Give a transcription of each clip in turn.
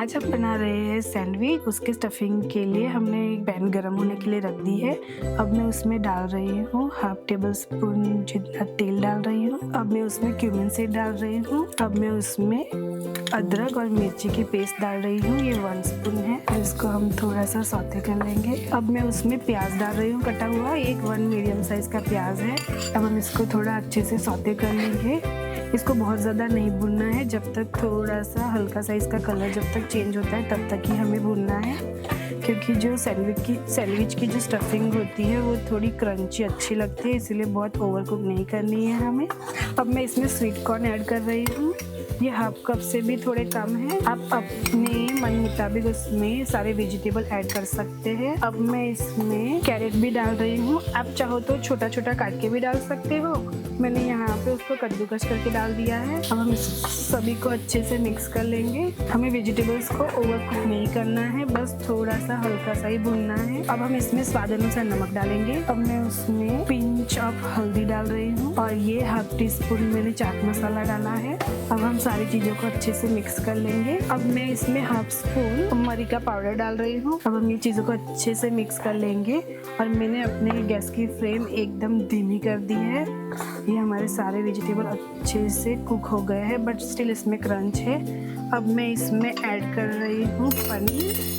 आज हम बना रहे हैं सैंडविच। उसके स्टफिंग के लिए हमने एक पैन गरम होने के लिए रख दी है। अब मैं उसमें डाल रही हूँ हाफ टेबल स्पून जितना तेल डाल रही हूँ। अब मैं उसमें क्यूमिन सीड डाल रही हूँ। अब मैं उसमें अदरक और मिर्ची की पेस्ट डाल रही हूँ, ये 1 स्पून है। इसको हम थोड़ा सा सौते कर लेंगे। अब मैं उसमें प्याज डाल रही हूँ, कटा हुआ 1 मीडियम साइज का प्याज है। अब हम इसको थोड़ा अच्छे से सौते कर लेंगे। इसको बहुत ज़्यादा नहीं भूनना है, जब तक थोड़ा सा हल्का सा इसका कलर जब तक चेंज होता है तब तक ही हमें भूनना है, क्योंकि जो सैंडविच की जो स्टफिंग होती है वो थोड़ी क्रंची अच्छी लगती है, इसीलिए बहुत ओवर कुक नहीं करनी है हमें। अब मैं इसमें स्वीट कॉर्न ऐड कर रही हूँ, ये हाफ कप से भी थोड़े कम है। आप अपने मन मुताबिक उसमें सारे वेजिटेबल ऐड कर सकते हैं। अब मैं इसमें कैरेट भी डाल रही हूँ, आप चाहो तो छोटा छोटा काट के भी डाल सकते हो। मैंने यहाँ पे उसको कद्दूकस करके डाल दिया है। अब हम सभी को अच्छे से मिक्स कर लेंगे। हमें वेजिटेबल्स को ओवर कुक नहीं करना है, बस थोड़ा सा हल्का सा ही भूनना है। अब हम इसमें स्वाद अनुसार नमक डालेंगे। अब मैं उसमें पिंच ऑफ हल्दी डाल रही हूँ और ये हाफ टी स्पून मैंने चाट मसाला डाला है। अब हम सारी चीज़ों को अच्छे से मिक्स कर लेंगे। अब मैं इसमें हाफ स्पून मरी का पाउडर डाल रही हूँ। अब हम ये चीज़ों को अच्छे से मिक्स कर लेंगे और मैंने अपने गैस की फ्लेम एकदम धीमी कर दी है। ये हमारे सारे वेजिटेबल अच्छे से कुक हो गए हैं, बट स्टिल इसमें क्रंच है। अब मैं इसमें ऐड कर रही हूँ पनीर।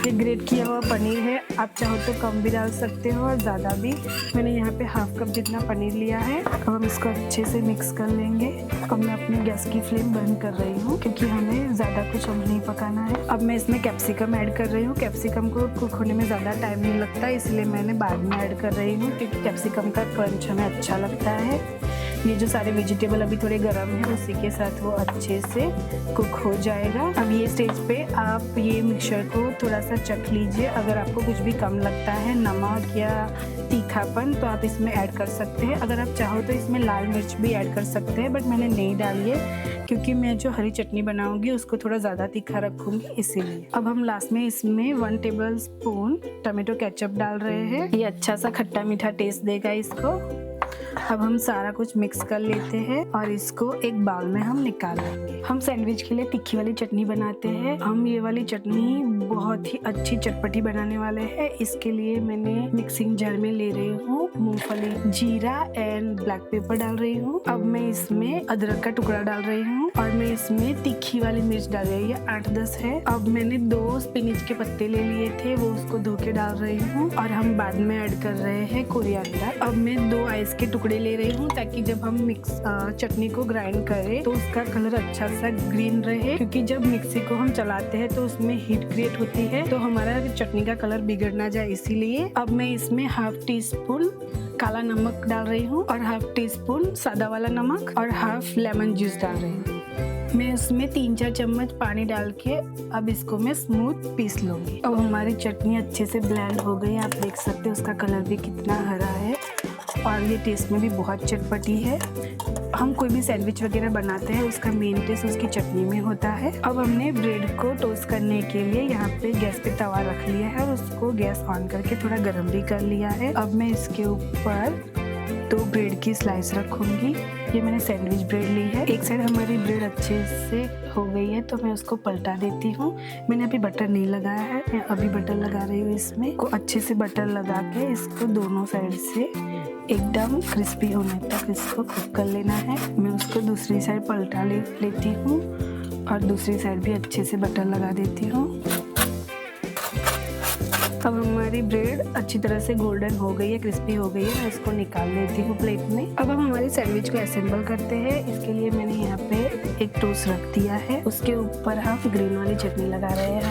ये ग्रेट किया हुआ पनीर है, आप चाहो तो कम भी डाल सकते हो और ज़्यादा भी। मैंने यहाँ पे हाफ कप जितना पनीर लिया है। अब हम इसको अच्छे से मिक्स कर लेंगे। अब मैं अपनी गैस की फ्लेम बंद कर रही हूँ, क्योंकि हमें ज़्यादा कुछ अब नहीं पकाना है। अब मैं इसमें कैप्सिकम ऐड कर रही हूँ। कैप्सिकम को कुक होने में ज़्यादा टाइम नहीं लगता, इसलिए मैंने बाद में ऐड कर रही हूँ, क्योंकि कैप्सिकम का क्रंच हमें अच्छा लगता है। ये जो सारे वेजिटेबल अभी थोड़े गर्म हैं, उसी के साथ वो अच्छे से कुक हो जाएगा। अब ये स्टेज पे आप ये मिक्सचर को थोड़ा सा चख लीजिए। अगर आपको कुछ भी कम लगता है, नमक या तीखापन, तो आप इसमें ऐड कर सकते हैं। अगर आप चाहो तो इसमें लाल मिर्च भी ऐड कर सकते हैं, बट मैंने नहीं डाली है, क्योंकि मैं जो हरी चटनी बनाऊंगी उसको थोड़ा ज़्यादा तीखा रखूंगी, इसीलिए। अब हम लास्ट में इसमें 1 टेबल स्पून टमाटो केचप डाल रहे हैं। ये अच्छा सा खट्टा मीठा टेस्ट देगा इसको। अब हम सारा कुछ मिक्स कर लेते हैं और इसको एक बाउल में हम निकाल लेंगे। हम सैंडविच के लिए तीखी वाली चटनी बनाते हैं। हम ये वाली चटनी बहुत ही अच्छी चटपटी बनाने वाले हैं। इसके लिए मैंने मिक्सिंग जार में ले रही हूँ मूंगफली, जीरा एंड ब्लैक पेपर डाल रही हूँ। अब मैं इसमें अदरक का टुकड़ा डाल रही हूँ और मैं इसमें तीखी वाली मिर्च डाल रही हूँ, ये 8-10 है। अब मैंने 2 स्पिनच के पत्ते ले लिए थे, वो उसको धो के डाल रही हूँ और हम बाद में ऐड कर रहे हैं कोरिएंडर। अब मैं 2 आइस के टुकड़े ले रही हूँ, ताकि जब हम चटनी को ग्राइंड करें तो उसका कलर अच्छा सा ग्रीन रहे, क्योंकि जब मिक्सी को हम चलाते हैं तो उसमें हीट क्रिएट होती है, तो हमारा चटनी का कलर बिगड़ ना जाए, इसीलिए। अब मैं इसमें हाफ टी स्पून काला नमक डाल रही हूँ और हाफ टी स्पून सादा वाला नमक और हाफ लेमन जूस डाल रही हूँ। मैं उसमें 3-4 चम्मच पानी डाल के अब इसको मैं स्मूथ पीस लूँगी। अब हमारी चटनी अच्छे से ब्लेंड हो गई, आप देख सकते हैं उसका कलर भी कितना हरा है और ये टेस्ट में भी बहुत चटपटी है। हम कोई भी सैंडविच वगैरह बनाते हैं, उसका मेन टेस्ट उसकी चटनी में होता है। अब हमने ब्रेड को टोस्ट करने के लिए यहाँ पे गैस पे तवा रख लिया है और उसको गैस ऑन करके थोड़ा गर्म भी कर लिया है। अब मैं इसके ऊपर 2 ब्रेड की स्लाइस रखूंगी। ये मैंने सैंडविच ब्रेड ली है। एक साइड हमारी ब्रेड अच्छे से हो गई है, तो मैं उसको पलटा देती हूँ। मैंने अभी बटर नहीं लगाया है, मैं अभी बटर लगा रही हूँ। इसमें को अच्छे से बटर लगा के इसको दोनों साइड से एकदम क्रिस्पी होने तक इसको कुक कर लेना है। मैं उसको दूसरी साइड पलटा लेती हूँ और दूसरी साइड भी अच्छे से बटर लगा देती हूँ। अब हमारी ब्रेड अच्छी तरह से गोल्डन हो गई है, क्रिस्पी हो गई है। मैं इसको निकाल लेती हूँ प्लेट में। अब हम हमारे सैंडविच को असेंबल करते हैं। इसके लिए मैंने यहाँ पे एक टोस्ट रख दिया है, उसके ऊपर हम ग्रीन वाली चटनी लगा रहे हैं।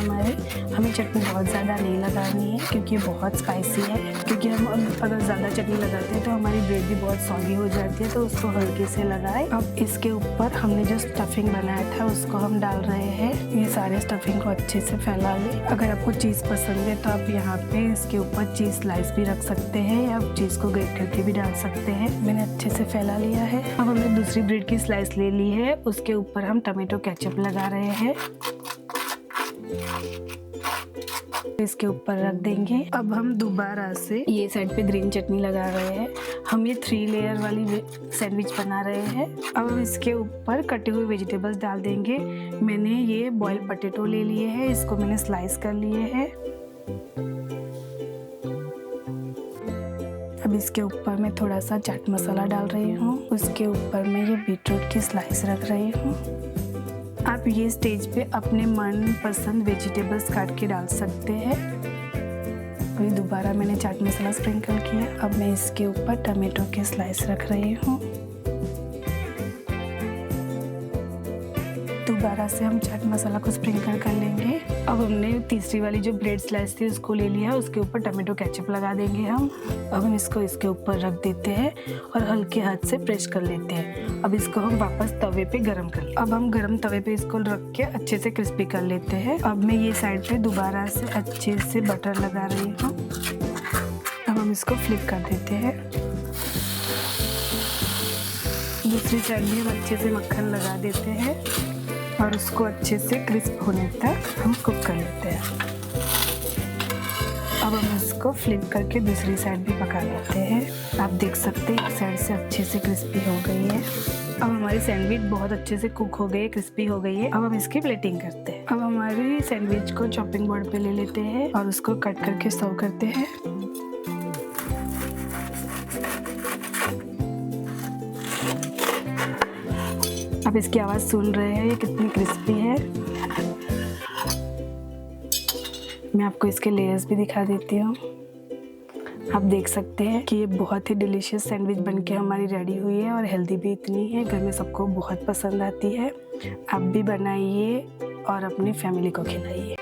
हमें चटनी बहुत ज़्यादा नहीं लगानी है, क्योंकि बहुत स्पाइसी है। क्योंकि हम अगर ज़्यादा चटनी लगाते हैं तो हमारी ब्रेड भी बहुत सॉगी हो जाती है, तो उसको हल्के से लगाए। अब इसके ऊपर हमने जो स्टफिंग बनाया था उसको हम डाल रहे हैं। ये सारे स्टफिंग को अच्छे से फैला लें। अगर आपको चीज़ पसंद है तो आप यहाँ पे इसके ऊपर चीज़ स्लाइस भी रख सकते हैं या आप चीज़ को ग्रेट करके भी डाल सकते हैं। मैंने अच्छे से फैला लिया है। अब हमने दूसरी ब्रेड की स्लाइस ले ली है, उसके ऊपर हम टमाटो केचप लगा रहे हैं। इसके ऊपर रख देंगे। अब हम दोबारा से ये साइड पे ग्रीन चटनी लगा रहे हैं। हम ये 3 लेयर वाली सैंडविच बना रहे हैं। अब हम इसके ऊपर कटे हुए वेजिटेबल्स डाल देंगे। मैंने ये बॉइल्ड पोटैटो ले लिए हैं, इसको मैंने स्लाइस कर लिए हैं। अब इसके ऊपर मैं थोड़ा सा चाट मसाला डाल रही हूँ। उसके ऊपर मैं ये बीटरूट की स्लाइस रख रही हूँ। आप ये स्टेज पे अपने मनपसंद वेजिटेबल्स काट के डाल सकते हैं। अभी दोबारा मैंने चाट मसाला स्प्रिंकल किया। अब मैं इसके ऊपर टमाटो की स्लाइस रख रही हूँ। दोबारा से हम चाट मसाला को स्प्रिंकल कर लेंगे। अब हमने तीसरी वाली जो ब्रेड स्लाइस थी उसको ले लिया, उसके ऊपर टमाटो केचप लगा देंगे हम। अब हम इसको इसके ऊपर रख देते हैं और हल्के हाथ से प्रेस कर लेते हैं। अब इसको हम वापस तवे पे गरम कर लेते हैं। अब हम गरम तवे पे इसको रख के अच्छे से क्रिस्पी कर लेते हैं। अब मैं ये साइड पे दोबारा से अच्छे से बटर लगा रही हूँ। अब हम इसको फ्लिप कर देते हैं। दूसरी साइड भी हम अच्छे से मक्खन लगा देते हैं और उसको अच्छे से क्रिस्प होने तक हम कुक कर लेते हैं। अब हम इसको फ्लिप करके दूसरी साइड भी पका लेते हैं। आप देख सकते हैं एक साइड से अच्छे से क्रिस्पी हो गई है। अब हमारी सैंडविच बहुत अच्छे से कुक हो गई है, क्रिस्पी हो गई है। अब हम इसकी प्लेटिंग करते हैं। अब हमारी सैंडविच को चॉपिंग बोर्ड पे ले लेते हैं और उसको कट करके सर्व करते हैं। आप इसकी आवाज़ सुन रहे हैं, ये कितनी क्रिस्पी है। मैं आपको इसके लेयर्स भी दिखा देती हूँ। आप देख सकते हैं कि ये बहुत ही डिलीशियस सैंडविच बनके हमारी रेडी हुई है और हेल्दी भी इतनी है, घर में सबको बहुत पसंद आती है। आप भी बनाइए और अपनी फैमिली को खिलाइए।